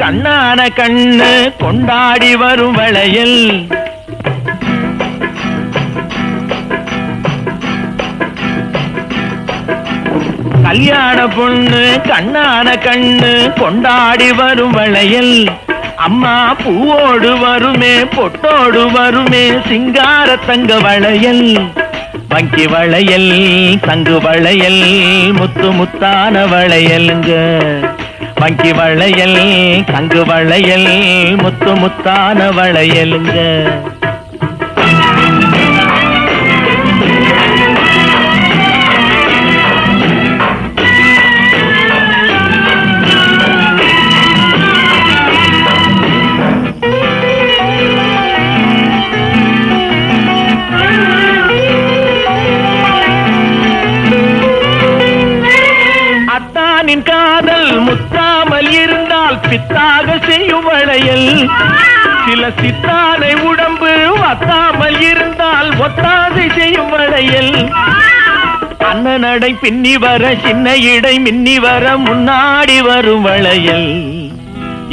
கண்ணான கண்ணு கொண்டாடி வரும் வளையல் கல்யாண பொண்ணு கண்ணான கண்ணு கொண்டாடி வரும் வளையல் அம்மா பூவோடு வருமே பொட்டோடு வருமே சிங்கார தங்க வளையல் வங்கி வளையல் தங்கு வளையல் முத்து முத்தான வளையலுங்க வங்கி வளையல் தங்கு வளையல் முத்து முத்தான வளையலுங்க காதல் முத்தாமல் இருந்தால் பித்தாக செய்யும் வளையல் சில சித்தானை உடம்பு வத்தாமல் இருந்தால் ஒத்தாதை செய்யும் வளையல் அண்ணனடை பின்னி வர சின்ன இடை மின்னி வர முன்னாடி வரும் வளையல்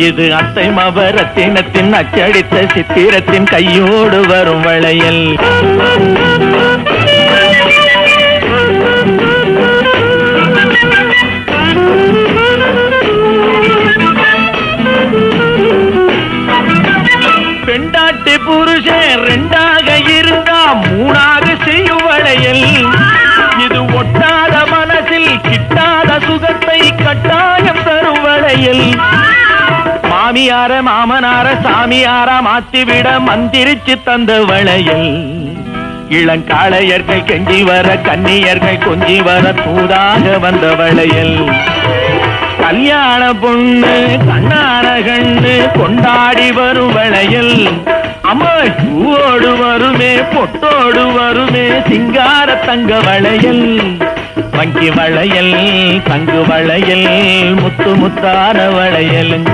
இது அத்தை மவரத்தினத்தின் அச்சடித்த சித்திரத்தின் கையோடு வரும் வளையல் பெண்டாட்டி புருஷன் ரெண்டாக இருந்தா மூணாக செய்யும் வளையல் இது ஒட்டாத மனசில் கிட்டாத சுகத்தை கட்டாயம் தரும் வளையல் மாமியார மாமனார சாமியார மாற்றிவிட மந்திரிச்சு தந்த வளையல் இளங்காளையர்கள் கெஞ்சி வர கன்னியர்கள் கொஞ்சி வர தூதாக வந்த வளையல் கல்யாண பொண்ணு கண்ணான கண்ணு கொண்டாடி வரும் வளையல் அம்மா பூவோடு வருமே பொட்டோடு வருமே சிங்கார தங்க வளையல் வங்கி வளையல் தங்கு வளையல் முத்து முத்தான வளையலுங்க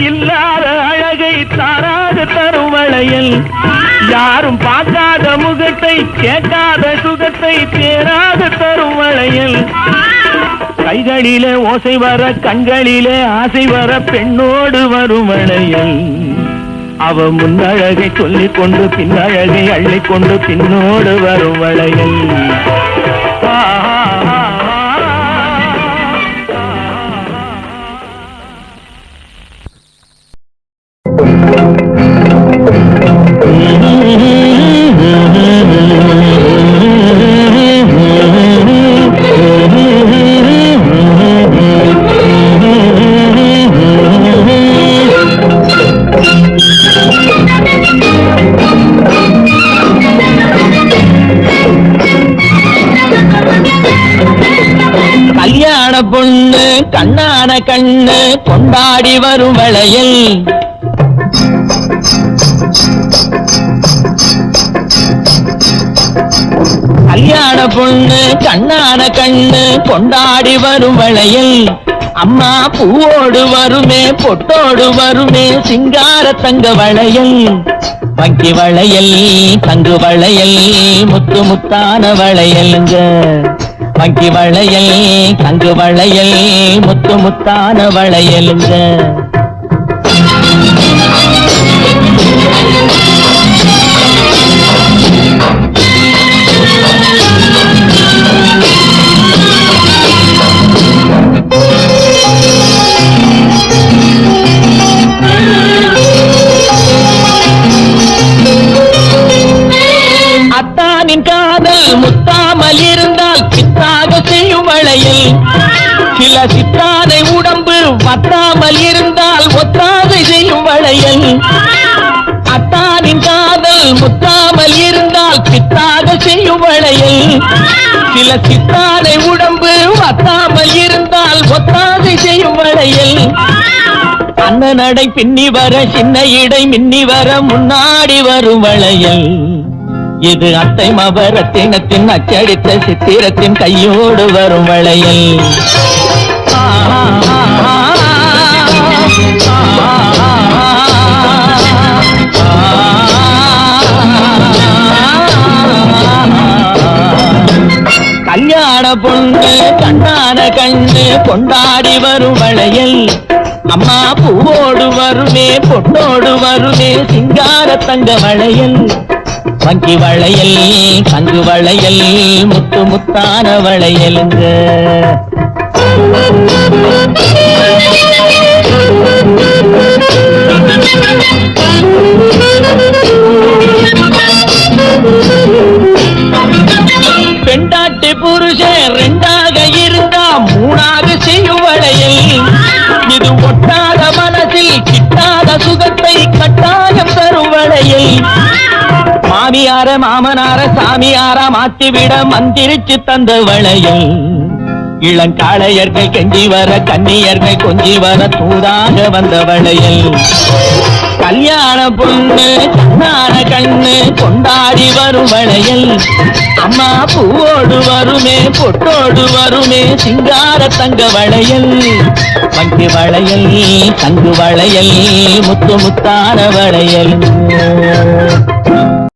இல்லாத அழகை தாராக தரும் வளையல் யாரும் பார்க்காத முகத்தை கேட்காத சுகத்தை தேராக தரும் வளையல் கைகளிலே ஓசை வர கண்களிலே ஆசை வர பெண்ணோடு வரும் வளையல் அவ முன்னழகை சொல்லிக் கொண்டு பின்னழகை அள்ளிக்கொண்டு பின்னோடு வரும் வளையல் கல்யாண பொண்ணு கண்ணான கண்ணு கொண்டாடி வரும் வளையல் கல்யாண பொண்ணு கண்ணான கண்ணு கொண்டாடி வரும் வளையல் அம்மா பூவோடு வருமே பொட்டோடு வருமே சிங்கார தங்க வளையல் வங்கி வளையல் தங்கு வளையல் முத்து முத்தான வளையலுங்க வங்கி வளையல் தங்கு வளையல் முத்து முத்தான வளையலுங்க அத்தானின் காதல் முத்தாமல் இருந்தால் பித்தாக செய்யும் வளையல் சில சித்தானை உடம்பு வத்தாமல் இருந்தால் ஒத்தாதை செய்யும் வளையல் அத்தானின் காதல் முத்தாமல் இருந்தால் பித்தாக செய்யும் வளையல் சில சித்தானை உடம்பு வத்தாமல் இருந்தால் ஒத்தாதை செய்யும் வளையல் அண்ணனடை பின்னி வர சின்ன இடை மின்னி வர முன்னாடி வரும் வளையல் இது அத்தை மபரத்தினத்தின் அச்சடித்த சித்திரத்தின் கையோடு வரும் வளையல். கல்யாண பொண்ணு கண்ணான கண்ணு கொண்டாடி வரும் வளையல். அம்மா பூவோடு வருமே பொட்டோடு வருமே சிங்கார தங்க வளையல். வங்கி வளையல் தங்கு வளையல் முத்து முத்தான வளையலுங்க. பெண்டாட்டி புருஷன் ரெண்டாக இருந்தா மூணாக செய்யும் வளையல். இது ஒட்டாத மனசில் கிட்டாத சுகத்தை கட்டாயம் தரும் வளையல். மாமியார மாமனார சாமியார மாத்திவிட மந்திரிச்சு தந்த வளையல். இளங்காளையர்கள் கெஞ்சி வர கன்னியர்கள் கொஞ்சி வர தூதாக வந்த வளையல். கல்யாண பொண்ணு கண்ணான கண்ணு கொண்டாடி வரும் வளையல். அம்மா பூவோடு வருமே பொட்டோடு வருமே சிங்கார தங்க வளையல். வங்கி வளையல் தங்கு வளையல் முத்து முத்தான வளையல்.